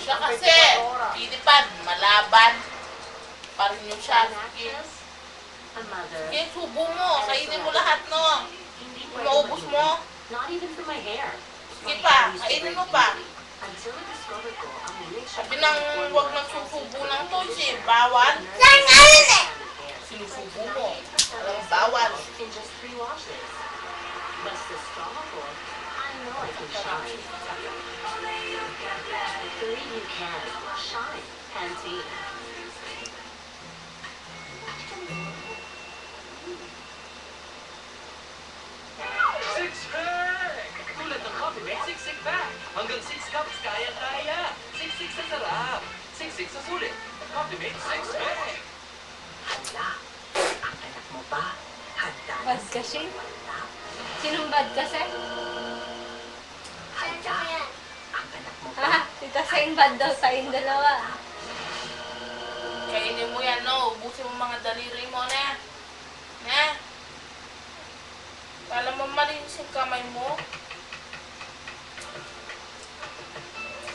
Siya kasi, pinipad, malaban. Parin yung siya. Sige, subo mo. Kainin mo lahat, no? Maubos mo. Sige pa, kainin mo pa. Sabi nang huwag nang susubo ng toys eh. Bawal. Sinusubo mo. Alam, bawal. Six-pack! Tulad ng Coffee Mate, six-pack. Hanggang 6 cups, kaya-kaya. 6-6 sa sarap. 6-6 sa sulit. Coffee Mate, six-pack. Handa. Ang anak mo ba? Handa na Bad kasi? Sinong bad kasi? Handa. Ang anak mo ba? Ha? Tita Seng bad daw sa yung dalawa. Kainin mo yan, no? Ubusin mo mga daliri mo, ne? Ne? Alam mo, malinis yung kamay mo.